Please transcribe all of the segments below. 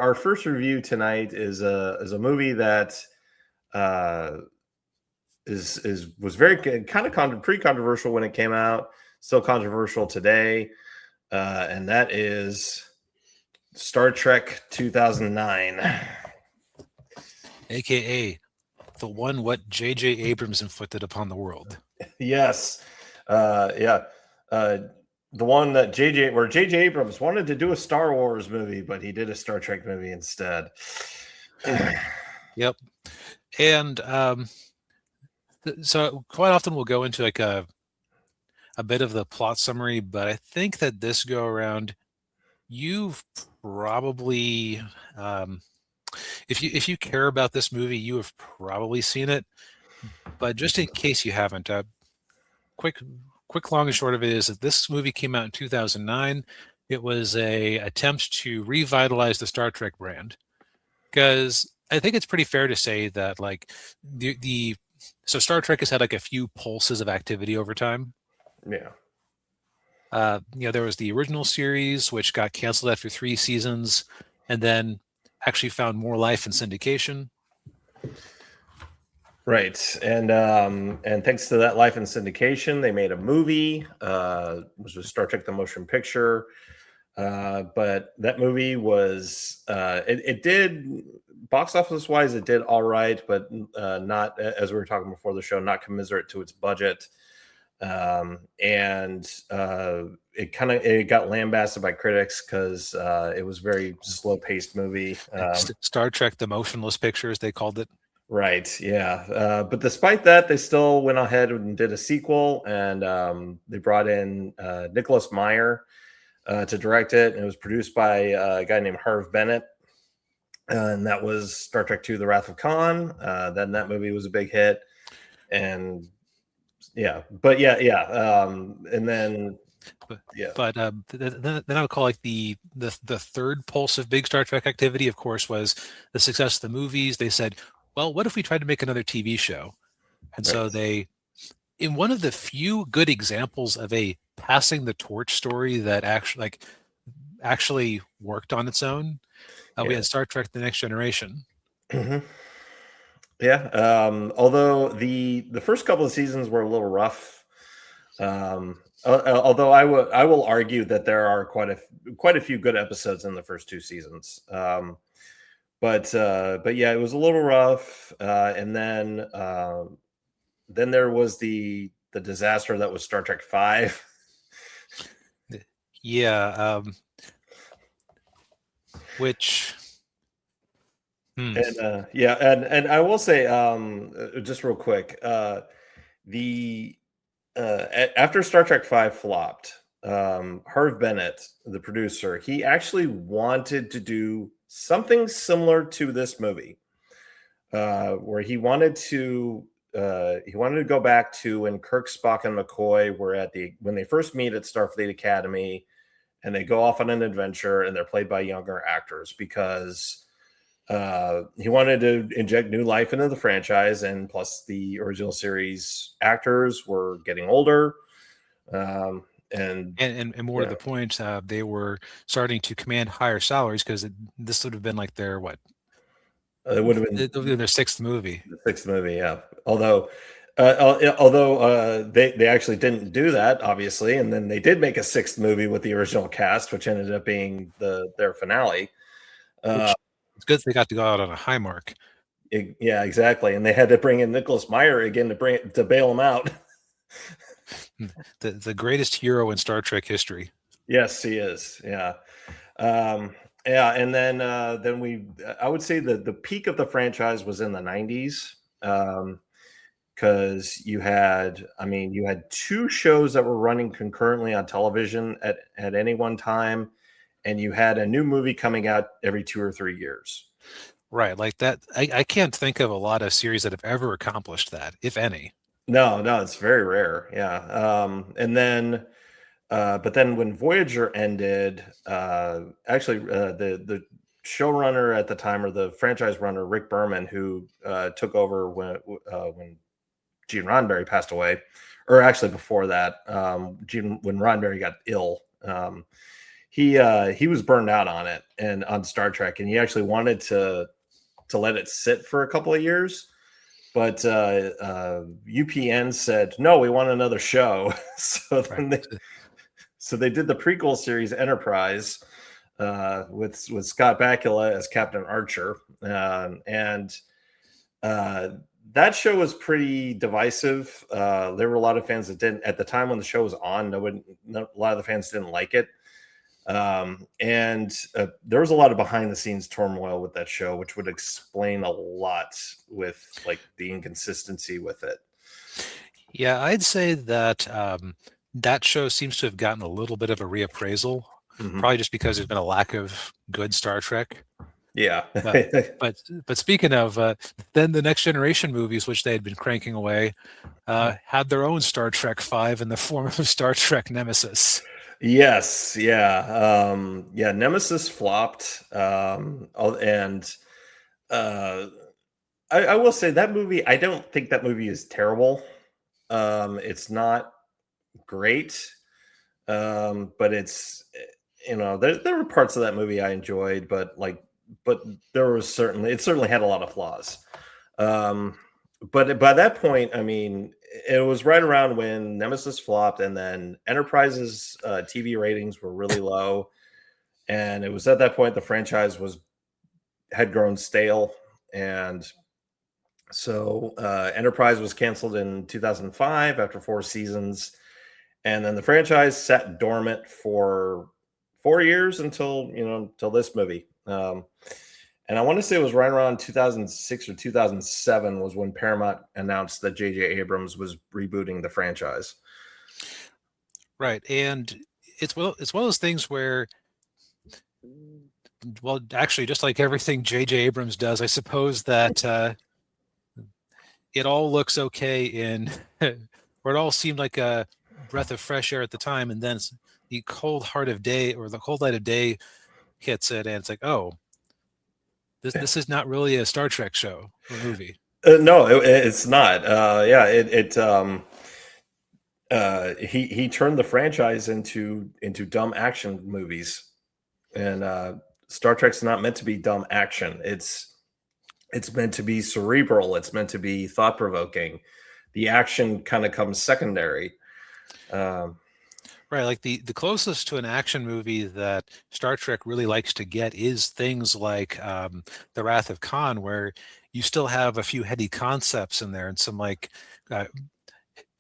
our first review tonight is a movie that was very kind of pretty controversial when it came out, still controversial today, and that is Star Trek 2009, aka the one what JJ Abrams inflicted upon the world. Yes, yeah. The one that JJ Abrams wanted to do a Star Wars movie, but he did a Star Trek movie instead. Yep. And so quite often we'll go into like a bit of the plot summary, but I think that this go around, you've probably, if you care about this movie, you have probably seen it. But just in case you haven't, quick, long and short of it is that this movie came out in 2009. It was a attempt to revitalize the Star Trek brand, because I think it's pretty fair to say that like so Star Trek has had like a few pulses of activity over time. Yeah. There was the original series, which got canceled after 3 seasons, and then actually found more life in syndication. Right, and thanks to that life in syndication, they made a movie, which was Star Trek: The Motion Picture. But that movie was it did box office wise, it did all right, but not, as we were talking before the show, not commensurate to its budget. And it got lambasted by critics because it was very slow paced movie. Star Trek: The Motionless Picture, as they called it. Right, yeah. But despite that, they still went ahead and did a sequel, and they brought in Nicholas Meyer to direct it, and it was produced by a guy named Harve Bennett, and that was Star Trek II: The Wrath of Khan. Then that movie was a big hit, and and then then I would call like the third pulse of big Star Trek activity, of course, was the success of the movies. They said, well, what if we tried to make another TV show? And so they, in one of the few good examples of a passing the torch story that actually worked on its own, we had Star Trek: The Next Generation. Mm-hmm. Yeah. Although the first couple of seasons were a little rough. Although I will argue that there are quite a few good episodes in the first 2 seasons. But yeah, it was a little rough. And then there was the disaster that was Star Trek V. Yeah. Which. And and I will say, just real quick, after Star Trek V flopped, Harve Bennett, the producer, he actually wanted to do something similar to this movie, where he wanted to go back to when Kirk, Spock, and McCoy were when they first meet at Starfleet Academy, and they go off on an adventure, and they're played by younger actors, because he wanted to inject new life into the franchise, and plus the original series actors were getting older, and more to the point, they were starting to command higher salaries, because this would have been like their it would have been their 6th movie. The 6th movie, yeah. Although they actually didn't do that, obviously, and then they did make a 6th movie with the original cast, which ended up being their finale. It's good they got to go out on a high mark. Yeah, exactly. And they had to bring in Nicholas Meyer again to bail him out. the greatest hero in Star Trek history. Yes, he is. Yeah. And then I would say the peak of the franchise was in the 90s. Because you had 2 shows that were running concurrently on television at any one time, and you had a new movie coming out every 2 or 3 years. Right, like that. I can't think of a lot of series that have ever accomplished that, if any. No, it's very rare. Yeah. And then, but then when Voyager ended, actually, the showrunner at the time, or the franchise runner, Rick Berman, who took over when Gene Roddenberry passed away, or actually before that, when Roddenberry got ill, he was burned out on it and on Star Trek, and he actually wanted to let it sit for a couple of years. But UPN said, no, we want another show. So then they did the prequel series Enterprise with Scott Bakula as Captain Archer. And that show was pretty divisive. There were a lot of fans that didn't, at the time when the show was on, a lot of the fans didn't like it. And there was a lot of behind the scenes turmoil with that show, which would explain a lot with like the inconsistency with it. Yeah, I'd say that that show seems to have gotten a little bit of a reappraisal, probably just because there's been a lack of good Star Trek. Yeah. but speaking of, then the Next Generation movies, which they had been cranking away, had their own Star Trek 5 in the form of Star Trek Nemesis. Yes, yeah. Nemesis flopped. And I will say that movie, I don't think that movie is terrible. It's not great. But it's, there were parts of that movie I enjoyed, but there was it certainly had a lot of flaws. But by that point, I mean, it was right around when Nemesis flopped, and then Enterprise's TV ratings were really low, and it was at that point the franchise had grown stale, and so Enterprise was canceled in 2005 after 4 seasons, and then the franchise sat dormant for 4 years until this movie. And I want to say it was right around 2006 or 2007 was when Paramount announced that JJ Abrams was rebooting the franchise. Right. And it's one of those things where, well, actually, just like everything JJ Abrams does, I suppose that it all looks okay or it all seemed like a breath of fresh air at the time. And then the cold light of day hits it, and it's like, oh, this is not really a Star Trek show or movie. No, it's not. He turned the franchise into dumb action movies, and Star Trek's not meant to be dumb action. It's meant to be cerebral. It's meant to be thought provoking. The action kind of comes secondary. Right, like the closest to an action movie that Star Trek really likes to get is things like The Wrath of Khan, where you still have a few heady concepts in there and some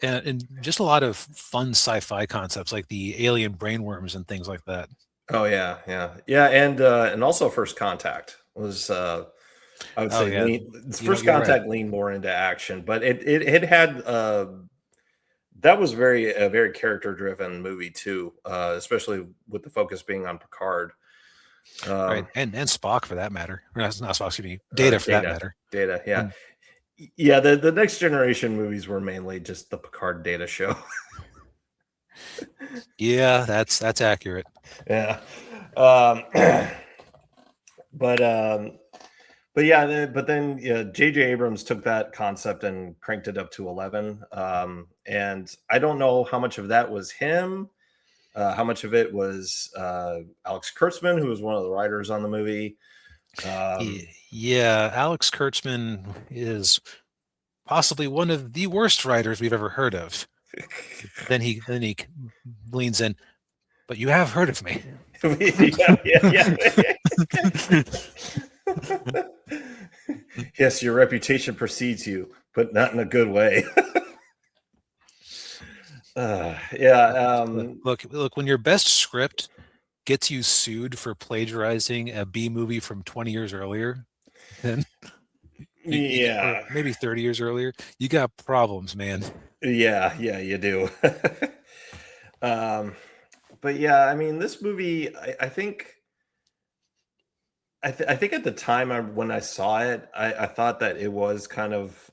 and just a lot of fun sci-fi concepts like the alien brainworms and things like that. Oh yeah, and also First Contact was I would say First Contact leaned more into action, but it had that was a very character driven movie too, especially with the focus being on Picard. Right, and Spock for that matter. Or not Spock, excuse me, Data for that matter. Data, yeah. Yeah, the Next Generation movies were mainly just the Picard Data show. Yeah, that's accurate. Yeah. But then JJ Abrams took that concept and cranked it up to 11. And I don't know how much of that was him, how much of it was Alex Kurtzman, who was one of the writers on the movie. Yeah, Alex Kurtzman is possibly one of the worst writers we've ever heard of. then he leans in, but you have heard of me. Yeah. Yes, your reputation precedes you, but not in a good way. Look, when your best script gets you sued for plagiarizing a B movie from 20 years earlier, then or maybe 30 years earlier, you got problems, man. Yeah, you do. But yeah, I mean, this movie, I think at the time when I saw it, I thought that it was kind of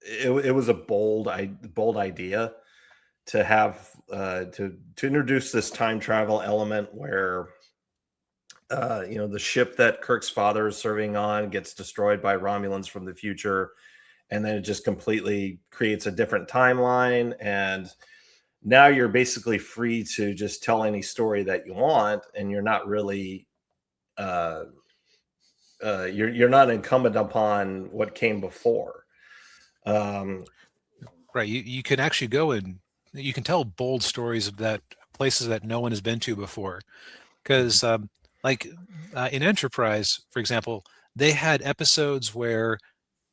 it was a bold idea to have to introduce this time travel element where the ship that Kirk's father is serving on gets destroyed by Romulans from the future, and then it just completely creates a different timeline, and now you're basically free to just tell any story that you want, and you're not really you're not incumbent upon what came before. Right. You can actually go and you can tell bold stories of that places that no one has been to before. Because in Enterprise, for example, they had episodes where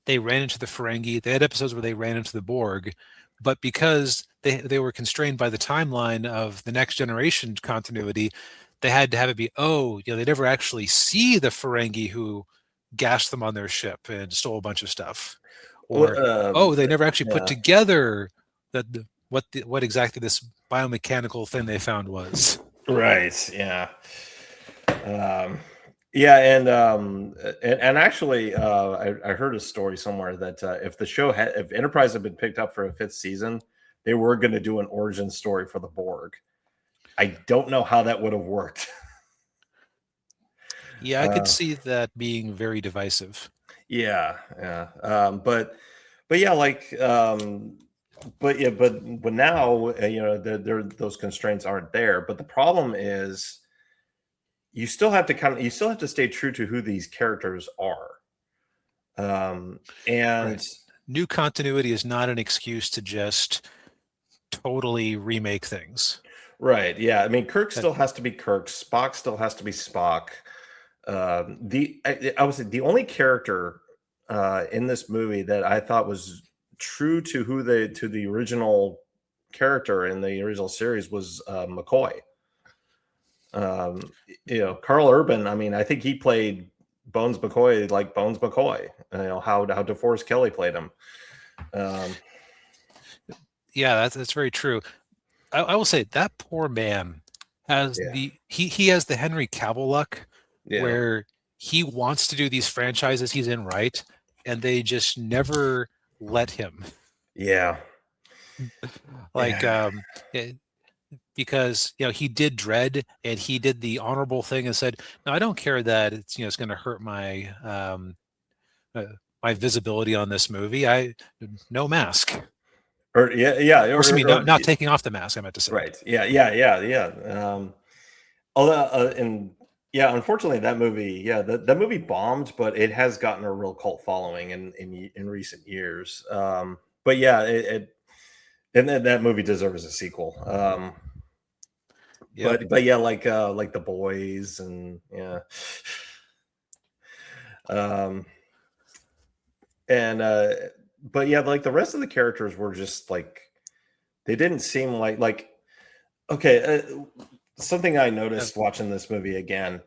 they ran into the Ferengi. They had episodes where they ran into the Borg, but because they were constrained by the timeline of the Next Generation continuity, they had to have it be, they never actually see the Ferengi who gassed them on their ship and stole a bunch of stuff, or they never actually put together what exactly this biomechanical thing they found was. Right. Yeah. Yeah, and actually, I heard a story somewhere that if Enterprise had been picked up for a 5th season, they were going to do an origin story for the Borg. I don't know how that would have worked. Yeah, I could see that being very divisive. Yeah, but yeah, but now those constraints aren't there. But the problem is, you still have to stay true to who these characters are. And right. New continuity is not an excuse to just totally remake things. Right. Yeah. I mean, Kirk still has to be Kirk. Spock still has to be Spock. I would say the only character in this movie that I thought was true to the original character in the original series was McCoy. Carl Urban. I mean, I think he played Bones McCoy like Bones McCoy. How DeForest Kelley played him. Yeah, that's very true. I will say that poor man has he has the Henry Cavill luck, where he wants to do these franchises he's in, right, and they just never let him. Yeah. Because he did Dread and he did the honorable thing and said, no, I don't care that it's it's going to hurt my my visibility on this movie. No mask. Or not taking off the mask, I meant to say. Right. Yeah. Although unfortunately that movie, that movie bombed, but it has gotten a real cult following in recent years. But yeah, and that movie deserves a sequel. But yeah, like The Boys and but yeah, like the rest of the characters were just like, they didn't seem like okay. Something I noticed watching this movie again,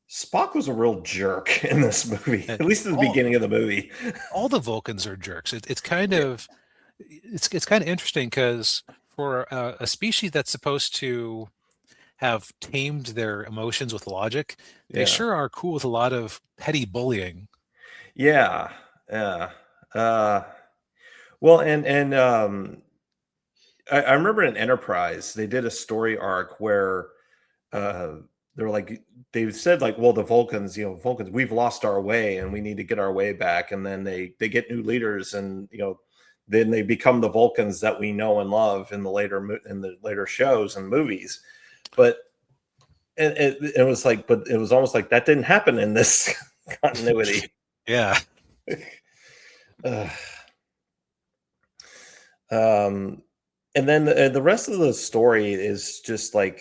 Spock was a real jerk in this movie, at least in the beginning of the movie. All the Vulcans are jerks. It's kind of interesting because for a species that's supposed to have tamed their emotions with logic, they sure are cool with a lot of petty bullying. Yeah. Well, and I remember in Enterprise they did a story arc where they're like, they said like, well, the Vulcans, we've lost our way and we need to get our way back, and then they get new leaders, and then they become the Vulcans that we know and love in the later shows and movies. But it was like, but it was almost like that didn't happen in this continuity. Yeah. And then the rest of the story is just like,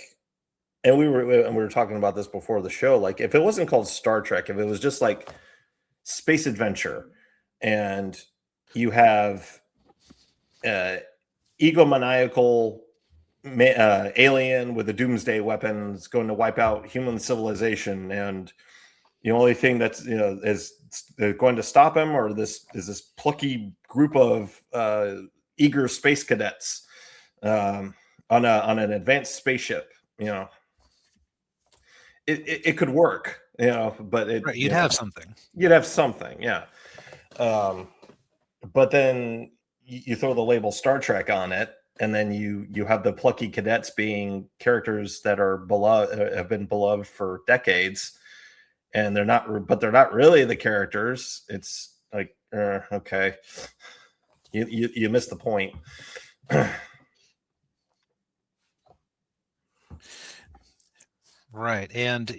and we were talking about this before the show. Like, if it wasn't called Star Trek, if it was just like space adventure, and you have egomaniacal alien with a doomsday weapon is going to wipe out human civilization, and the only thing that's is going to stop him or this plucky group of eager space cadets on an advanced spaceship. It could work, but you'd have something. You'd have something, yeah. But then you throw the label Star Trek on it, and then you have the plucky cadets being characters that are beloved, have been beloved for decades, and they're not really the characters. It's like, okay, you missed the point. Right, and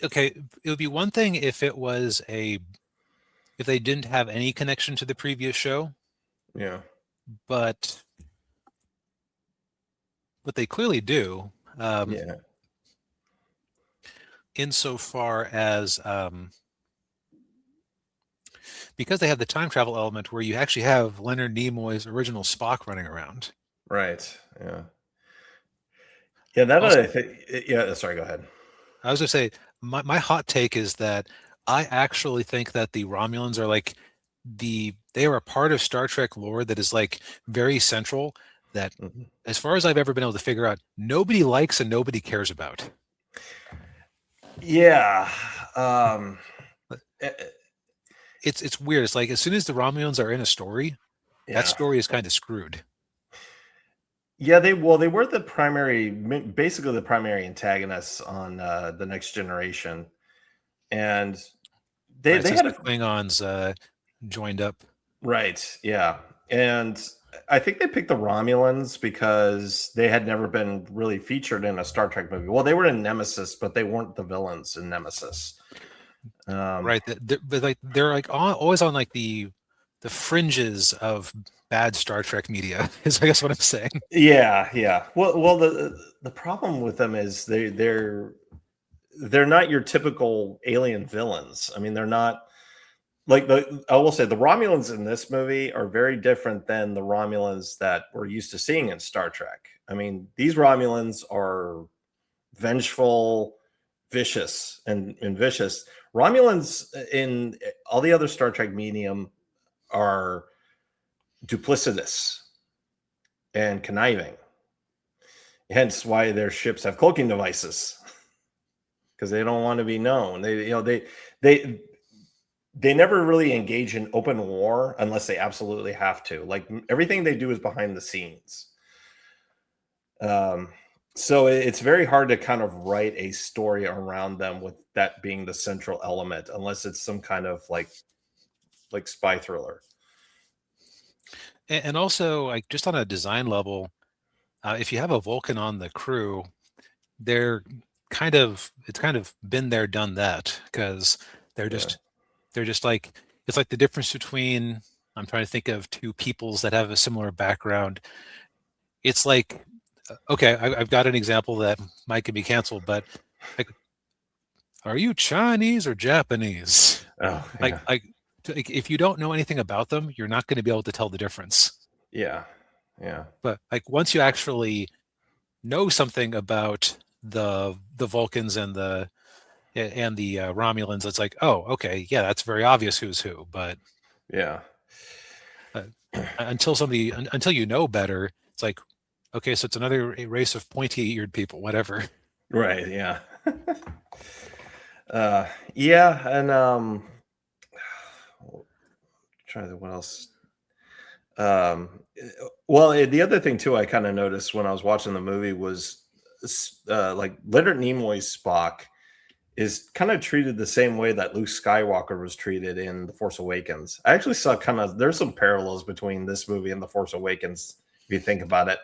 okay, it would be one thing if it was if they didn't have any connection to the previous show, Yeah. but they clearly do, Yeah. insofar as because they have the time travel element where you actually have Leonard Nimoy's original Spock running around. Right. Yeah. Yeah. That Also, I think. Yeah. Sorry. Go ahead. I was going to say, my hot take is that I actually think that the Romulans are like they are a part of Star Trek lore that is like very central, that Mhm. as far as I've ever been able to figure out, nobody likes and nobody cares about. Yeah. Um, But eh, it's weird. It's like as soon as the Romulans are in a story, that yeah. story is kind of screwed. Yeah, they were the basically the primary antagonists on the Next Generation, and Right, they since had the a Klingons joined up. right, yeah, and I think they picked the Romulans because they had never been really featured in a Star Trek movie. Well, they were in Nemesis, but they weren't the villains in Nemesis. Um, Right, but like they're like always on like the fringes of bad Star Trek media is I guess what I'm saying. yeah, yeah. Well, the problem with them is they're not your typical alien villains. I mean, they're not like I will say the Romulans in this movie are very different than the Romulans that we're used to seeing in Star Trek. I mean, these Romulans are vengeful, vicious, and vicious. Romulans in all the other Star Trek medium are duplicitous and conniving. Hence why their ships have cloaking devices because they don't want to be known. They they never really engage in open war unless they absolutely have to. Like everything they do is behind the scenes. Um, so it's very hard to kind of write a story around them with that being the central element, unless it's some kind of like spy thriller. And also like just on a design level, if you have a Vulcan on the crew, they're it's kind of been there, done that, because they're Yeah, just they're just like it's like the difference between I'm trying to think of two peoples that have a similar background. It's like okay, I've got an example that might get me canceled, but like, are you Chinese or Japanese? oh Like, yeah, if you don't know anything about them, you're not going to be able to tell the difference. yeah, yeah, But like once you actually know something about the Vulcans and the Romulans, it's like, oh, okay, yeah, that's very obvious who's who. But yeah. uh, until you know better, it's like, okay, so it's another race of pointy-eared people, whatever. Right, yeah. Yeah, and trying to think what else. Well, the other thing too, I kind of noticed when I was watching the movie was like Leonard Nimoy's Spock is kind of treated the same way that Luke Skywalker was treated in The Force Awakens. I actually saw kind of there's some parallels between this movie and The Force Awakens if you think about it.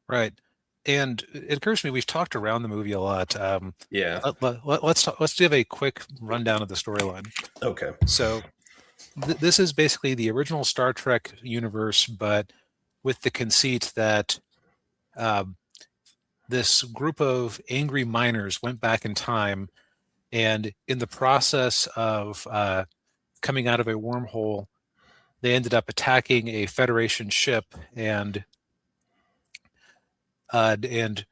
Right. And it occurs to me we've talked around the movie a lot. Yeah. Let's give a quick rundown of the storyline. Okay. So this is basically the original Star Trek universe, but with the conceit that uh, this group of angry miners went back in time, and in the process of coming out of a wormhole, they ended up attacking a Federation ship, and in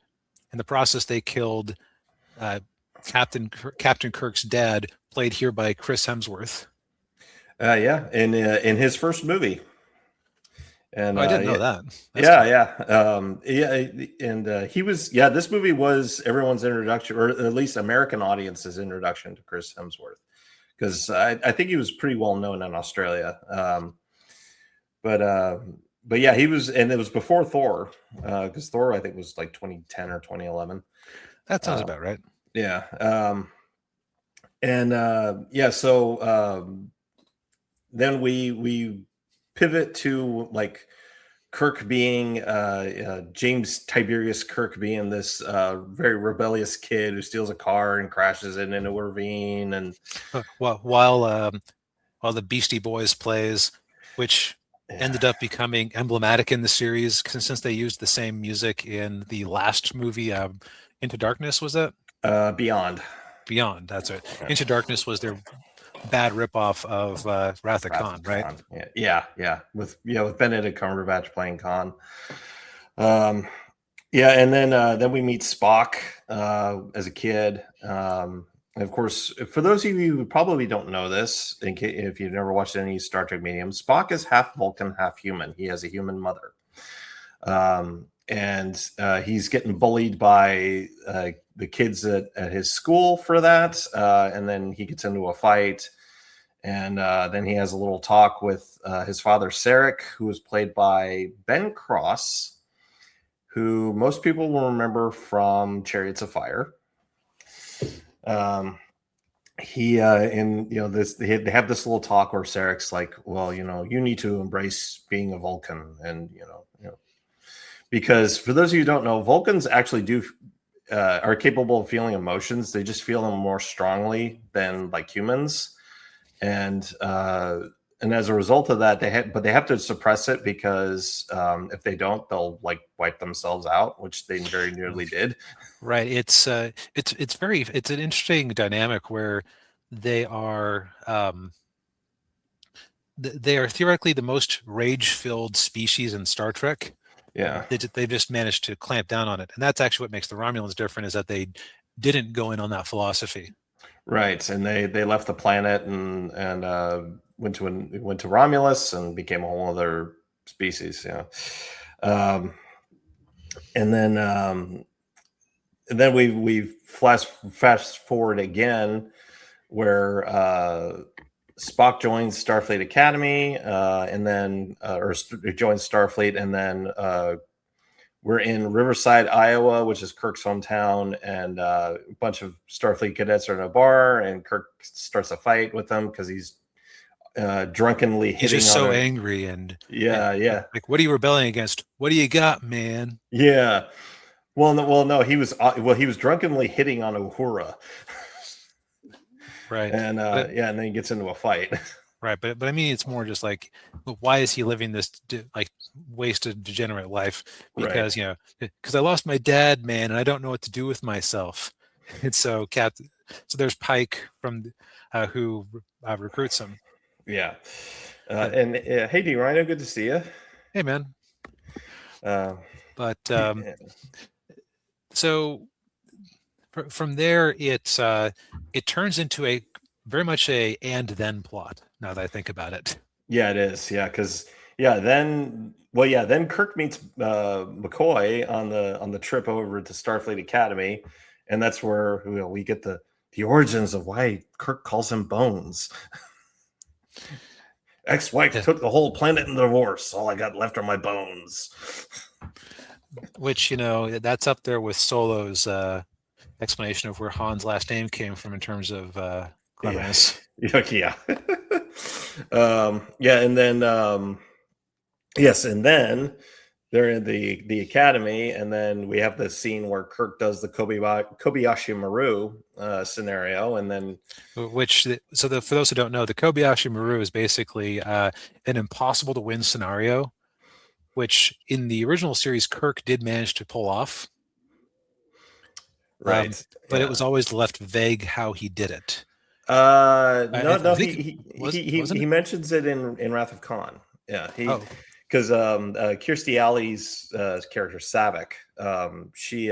the process they killed uh, Captain Kirk's dad, played here by Chris Hemsworth. Yeah, in his first movie, and Oh, I didn't yeah, know that. That's yeah, cool. and he was yeah. This movie was everyone's introduction, or at least American audience's introduction to Chris Hemsworth, because I think he was pretty well known in Australia. But uh, but yeah, he was, and it was before Thor, because Thor I think was like 2010 or 2011. That sounds Uh, about right. yeah, and yeah, so then we pivot to like Kirk being James Tiberius Kirk being this very rebellious kid who steals a car and crashes it into a ravine, and while the Beastie Boys plays, which ended up becoming emblematic in the series since they used the same music in the last movie, Into Darkness. Was that Beyond? Beyond. That's it. Into Darkness was their bad ripoff of Wrath of Khan, right? Yeah, with Benedict Cumberbatch playing Khan. Yeah, and then we meet Spock as a kid. And of course, for those of you who probably don't know this, if you've never watched any Star Trek medium, Spock is half Vulcan, half human. He has a human mother. And he's getting bullied by the kids at his school for that. And then he gets into a fight. And then he has a little talk with his father, Sarek, who was played by Ben Cross, who most people will remember from Chariots of Fire. They have this little talk where Sarek's like, well, you need to embrace being a Vulcan, and because for those of you who don't know, Vulcans actually are capable of feeling emotions. They just feel them more strongly than like humans, and as a result of that, they have to suppress it, because if they don't, they'll like wipe themselves out, which they very nearly did. Right. It's an interesting dynamic where they are theoretically the most rage-filled species in Star Trek. Yeah, they've just managed to clamp down on it, and that's actually what makes the Romulans different, is that they didn't go in on that philosophy. Right, and they left the planet and went to Romulus and became a whole other species. Yeah, and then we fast forward again, where Spock joins Starfleet Academy, and then joins Starfleet, and then we're in Riverside, Iowa, which is Kirk's hometown, and a bunch of Starfleet cadets are in a bar, and Kirk starts a fight with them because he's drunkenly hitting. He's just so angry, and yeah. Like, what are you rebelling against? What do you got, man? Yeah. Well, no, he was drunkenly hitting on Uhura. Right. And and then he gets into a fight. Right, but I mean, it's more just like, why is he living this like wasted, degenerate life? Because because I lost my dad, man, and I don't know what to do with myself. And so there's Pike from who recruits him. Yeah, and hey, D Rhino, good to see you. Hey, man. But so from there, it turns into a very much a and then plot, now that I think about it. Yeah, it is. Yeah, because then Kirk meets McCoy on the trip over to Starfleet Academy, and that's where we get the origins of why Kirk calls him Bones. Ex-wife took the whole planet in divorce. All I got left are my bones. Which that's up there with Solo's explanation of where Han's last name came from in terms of cleverness. Yeah. And then yes, and then they're in the academy, and then we have the scene where Kirk does the Kobayashi Maru scenario, and then for those who don't know, the Kobayashi Maru is basically an impossible to win scenario, which in the original series Kirk did manage to pull off. Right. But it was always left vague how he did it. No, he mentions it in Wrath of Khan. Yeah, because Kirstie Alley's character Saavik, she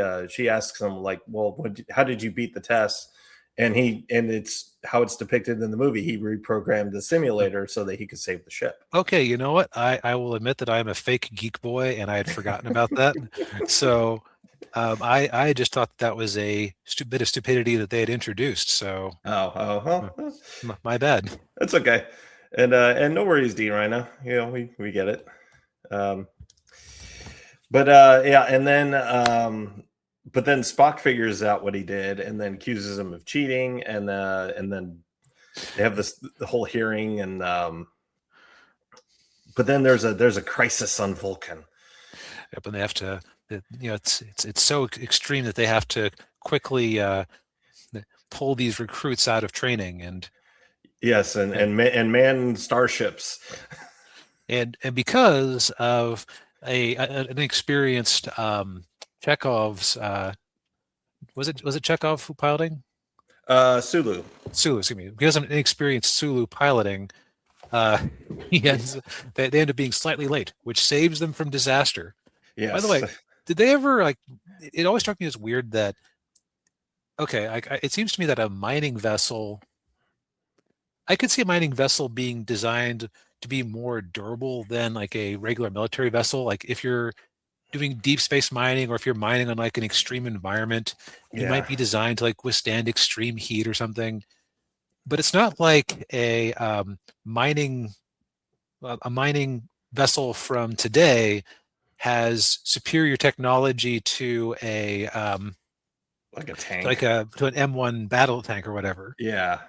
asks him like, well, how did you beat the test? And it's how it's depicted in the movie. He reprogrammed the simulator so that he could save the ship. Okay, you know what? I will admit that I am a fake geek boy, and I had forgotten about that. So I just thought that was a bit of stupidity that they had introduced. So my bad. That's okay, and no worries, Dean Rhino. We get it. And then but then Spock figures out what he did, and then accuses him of cheating, and then they have the whole hearing, and But then there's a crisis on Vulcan. Yep, and they have to, it's so extreme that they have to quickly pull these recruits out of training, and yes, and man starships, and because of an experienced Chekhov's was it Chekhov who piloting? Sulu, excuse me. Because of an inexperienced Sulu piloting, they end up being slightly late, which saves them from disaster. yes. By the way, did they ever it always struck me as weird that, okay, it seems to me that a mining vessel, I could see a mining vessel being designed to be more durable than like a regular military vessel. Like if you're doing deep space mining, or if you're mining on like an extreme environment, you might be designed to like withstand extreme heat or something. But it's not like a mining vessel from today has superior technology to a like a tank, to an M1 battle tank or whatever. Yeah.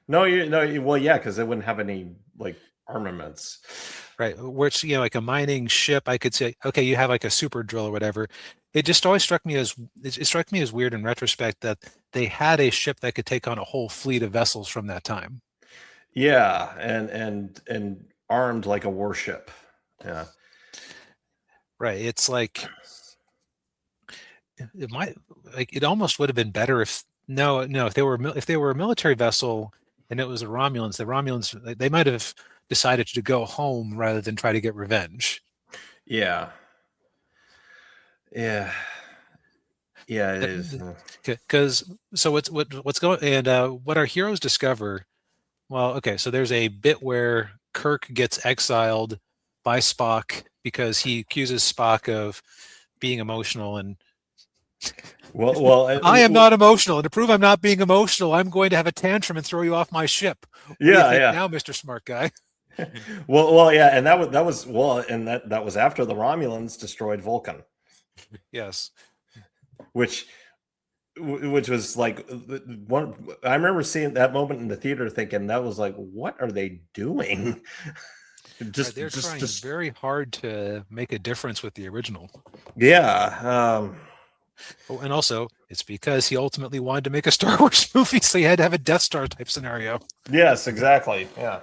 Well, yeah, because they wouldn't have any like armaments, right? Where it's like a mining ship, I could say, okay, you have like a super drill or whatever. It just always struck me as weird in retrospect that they had a ship that could take on a whole fleet of vessels from that time. Yeah, and armed like a warship. Yeah. Right. It's like it almost would have been better if they were a military vessel and it was the Romulans, they might have decided to go home rather than try to get revenge. Yeah. It is. Because what's going, and what our heroes discover. Well, okay, so there's a bit where Kirk gets exiled by Spock because he accuses Spock of being emotional, and I am not emotional, and to prove I'm not being emotional, I'm going to have a tantrum and throw you off my ship. What do you think now, Mr. Smart Guy? well, yeah, and that was after the Romulans destroyed Vulcan. Yes, which was like one. I remember seeing that moment in the theater, thinking that was like, what are they doing? They're trying very hard to make a difference with the original. Yeah. And also, it's because he ultimately wanted to make a Star Wars movie, so he had to have a Death Star type scenario. Yes, exactly. Yeah.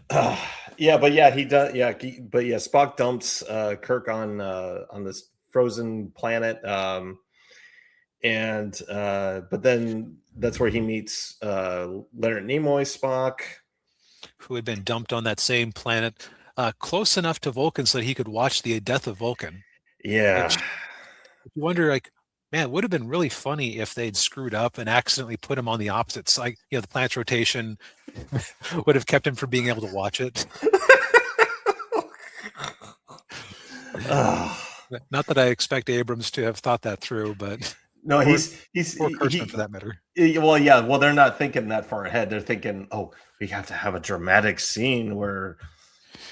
But yeah, he does. Yeah, but yeah, Spock dumps Kirk on this frozen planet, and but then that's where he meets Leonard Nimoy Spock, who had been dumped on that same planet, close enough to Vulcan so that he could watch the death of Vulcan. Yeah. You wonder, like, man, it would have been really funny if they'd screwed up and accidentally put him on the opposite side. The planet's rotation would have kept him from being able to watch it. Not that I expect Abrams to have thought that through, but no, he's for that matter. Well, yeah, well, they're not thinking that far ahead. They're thinking, oh, we have to have a dramatic scene where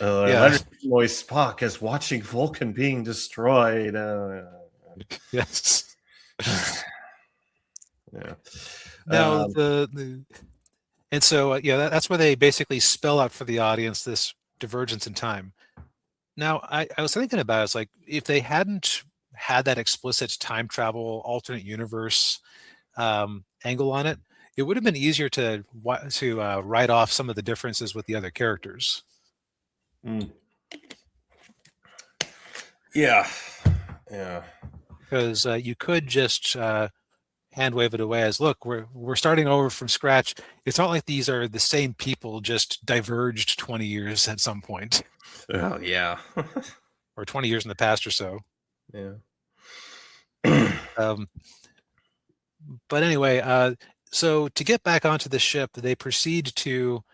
Leonard Nimoy Spock is watching Vulcan being destroyed. Yes. Yeah. Now and so that's where they basically spell out for the audience this divergence in time. Now I was thinking about it, it's like if they hadn't had that explicit time travel alternate universe angle on it, it would have been easier to write off some of the differences with the other characters. Yeah. Because you could just hand wave it away as, look, we're starting over from scratch. It's not like these are the same people just diverged 20 years at some point. Oh yeah. Or 20 years in the past or so. Yeah. But anyway, so to get back onto the ship, they proceed to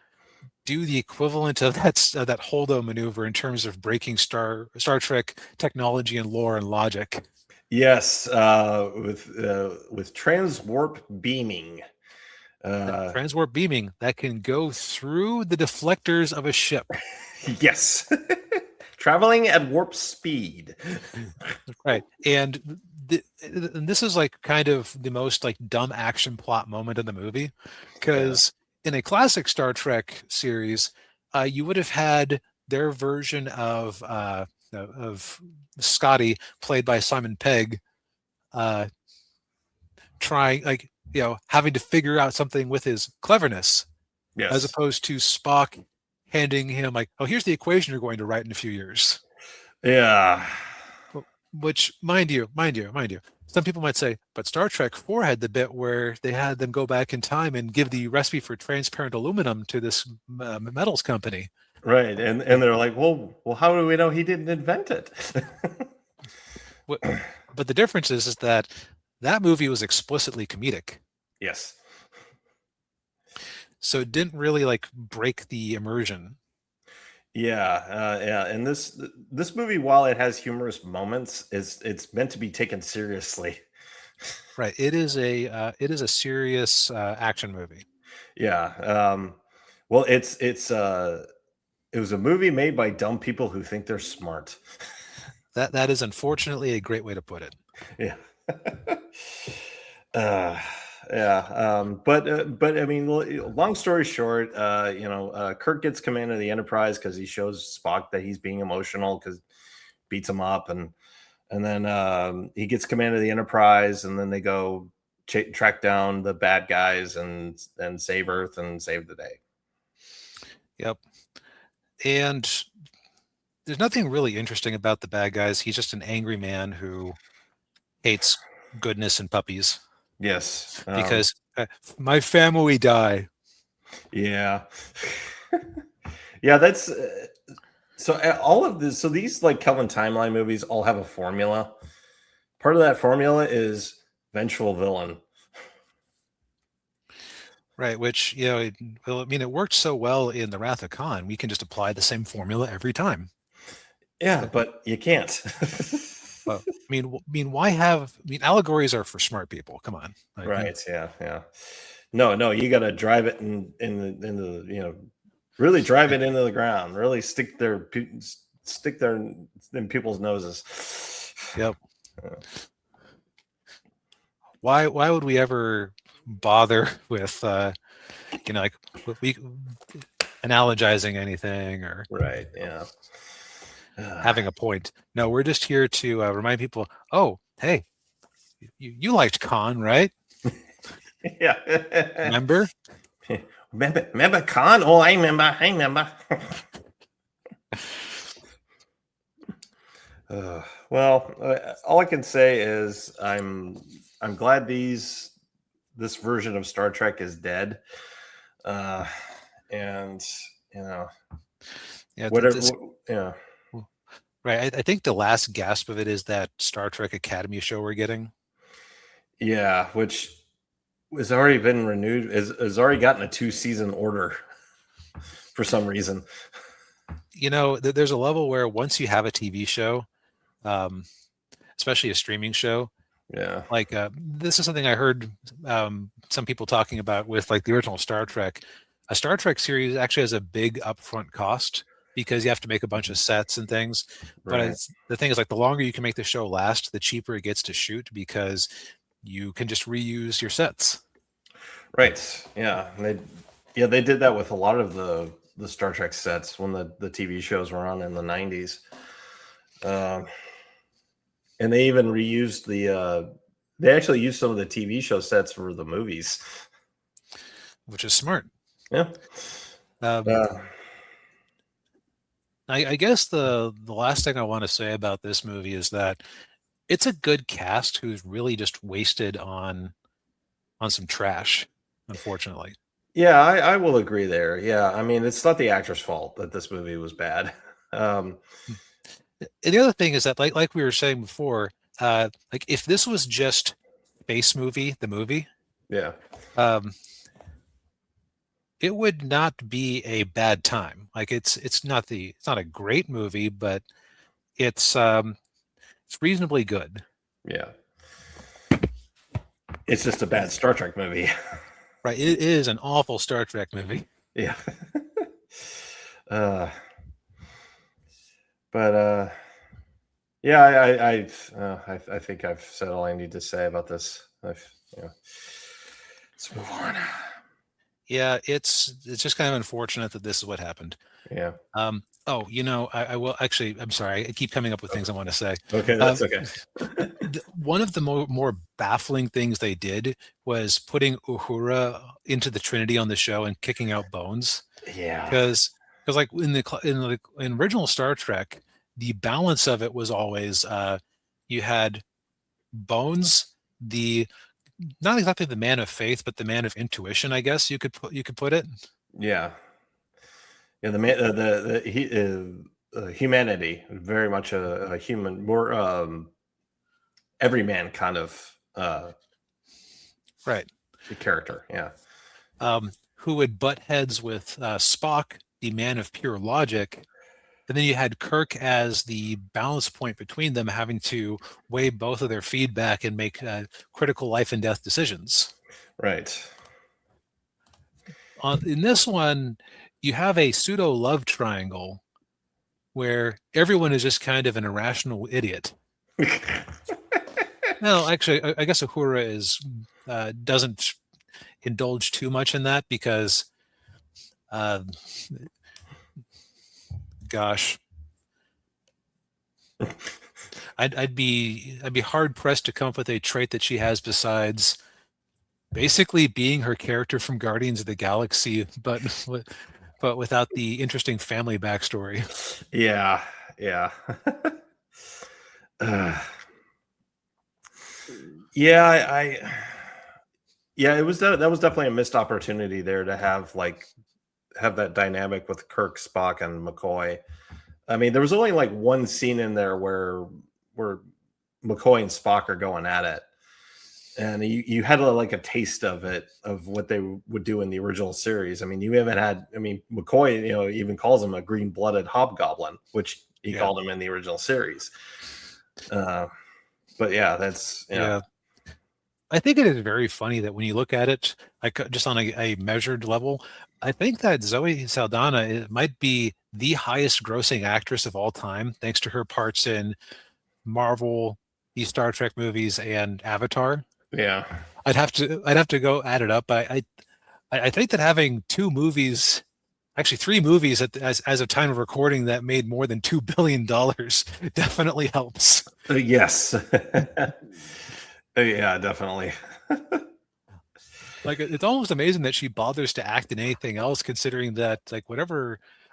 do the equivalent of that Holdo maneuver in terms of breaking Star Trek technology and lore and logic. Yes, with transwarp beaming. Transwarp beaming that can go through the deflectors of a ship. Yes. Traveling at warp speed. Right. And this is like kind of the most like dumb action plot moment in the movie, because in a classic Star Trek series, you would have had their version of Scotty, played by Simon Pegg, trying, like, having to figure out something with his cleverness, as Yes. opposed to Spock handing him like, oh, here's the equation you're going to write in a few years. Yeah. Which, mind you, some people might say, but Star Trek 4 had the bit where they had them go back in time and give the recipe for transparent aluminum to this metals company. Right. And they're like, well, how do we know he didn't invent it? But the difference is that movie was explicitly comedic. Yes. So it didn't really like break the immersion. Yeah. And this movie, while it has humorous moments, it's meant to be taken seriously. Right. It is a serious action movie. Yeah. Well, it was a movie made by dumb people who think they're smart. That is unfortunately a great way to put it. Yeah. Yeah. But I mean, long story short, Kirk gets command of the Enterprise because he shows Spock that he's being emotional, because beats him up, and then he gets command of the Enterprise, and then they go track down the bad guys and save Earth and save the day. Yep. And there's nothing really interesting about the bad guys. He's just an angry man who hates goodness and puppies. Yes. Because my family die. Yeah. Yeah, that's so all of this. So these like Kelvin timeline movies all have a formula. Part of that formula is vengeful villain. Right, which, it worked so well in The Wrath of Khan. We can just apply the same formula every time. Yeah, but you can't. Well, why have? Allegories are for smart people. Come on. Right? Yeah. No, you got to drive it in the really drive it into the ground. Really stick their in people's noses. Yep. Why would we ever bother with we analogizing anything or right? Yeah. Having a point? No, we're just here to remind people. Oh, hey, you liked Khan, right? Yeah. Remember Khan? Oh, I remember. Well, all I can say is I'm glad this version of Star Trek is dead. And whatever. Yeah. Right. I think the last gasp of it is that Star Trek Academy show we're getting. Yeah, which has already been renewed, has already gotten a 2-season order for some reason. There's a level where once you have a TV show, especially a streaming show, yeah, like this is something I heard some people talking about with like the original Star Trek. A Star Trek series actually has a big upfront cost because you have to make a bunch of sets and things. right. But the thing is, like, the longer you can make the show last, the cheaper it gets to shoot because you can just reuse your sets. Right. Yeah. They did that with a lot of the Star Trek sets when the TV shows were on in the 90s. And they even reused they actually used some of the TV show sets for the movies, which is smart. Yeah. I guess the last thing I want to say about this movie is that it's a good cast who's really just wasted on some trash, unfortunately. Yeah, I will agree there. Yeah, I mean, it's not the actor's fault that this movie was bad. And the other thing is that, like we were saying before, like if this was just Space Movie, the movie, yeah, it would not be a bad time. Like it's not a great movie, but it's reasonably good. Yeah, it's just a bad Star Trek movie. Right, it is an awful Star Trek movie. Yeah. Yeah, I think I've said all I need to say about this. Let's move on. Yeah, it's just kind of unfortunate that this is what happened. Yeah. Oh, I will actually. I'm sorry. I keep coming up with things I want to say. Okay, that's okay. One of the more baffling things they did was putting Uhura into the Trinity on the show and kicking out Bones. Yeah. Because like in original Star Trek, the balance of it was always you had Bones, the not exactly the man of faith, but the man of intuition, I guess you could put it. Yeah. Yeah, the man, humanity, very much a human, more everyman kind of Right. character. Yeah. Who would butt heads with Spock, the man of pure logic. And then you had Kirk as the balance point between them, having to weigh both of their feedback and make critical life and death decisions. Right. In this one, you have a pseudo love triangle where everyone is just kind of an irrational idiot. No, actually, I guess Uhura doesn't indulge too much in that because, gosh, I'd be hard pressed to come up with a trait that she has besides basically being her character from Guardians of the Galaxy, but without the interesting family backstory. Yeah. Yeah, yeah, it was that was definitely a missed opportunity there to have that dynamic with Kirk, Spock, and McCoy. I mean, there was only like one scene in there where McCoy and Spock are going at it, and you had like a taste of it, of what they would do in the original series. I mean, you haven't had. I mean, McCoy, even calls him a green-blooded hobgoblin, which he called him in the original series. But yeah, that's yeah. I think it is very funny that when you look at it, like just on a measured level, I think that Zoe Saldana might be the highest grossing actress of all time, thanks to her parts in Marvel, the Star Trek movies, and Avatar. Yeah. I'd have to go add it up. I think that having two movies, actually three movies as of time of recording that made more than $2 billion definitely helps. Yes. Yeah, definitely. Like, it's almost amazing that she bothers to act in anything else, considering that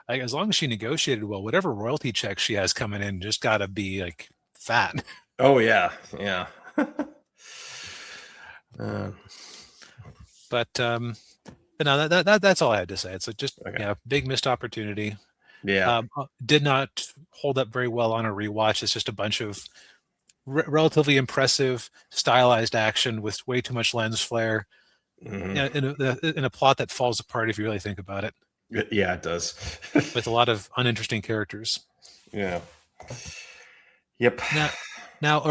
as long as she negotiated well, whatever royalty checks she has coming in just gotta be like fat. Oh yeah. But no, that's all I had to say. It's just Okay. big missed opportunity. Yeah. Did not hold up very well on a rewatch. It's just a bunch of relatively impressive stylized action with way too much lens flare. In a plot that falls apart if you really think about it. Yeah, it does. With a lot of uninteresting characters. Yeah. Yep. Now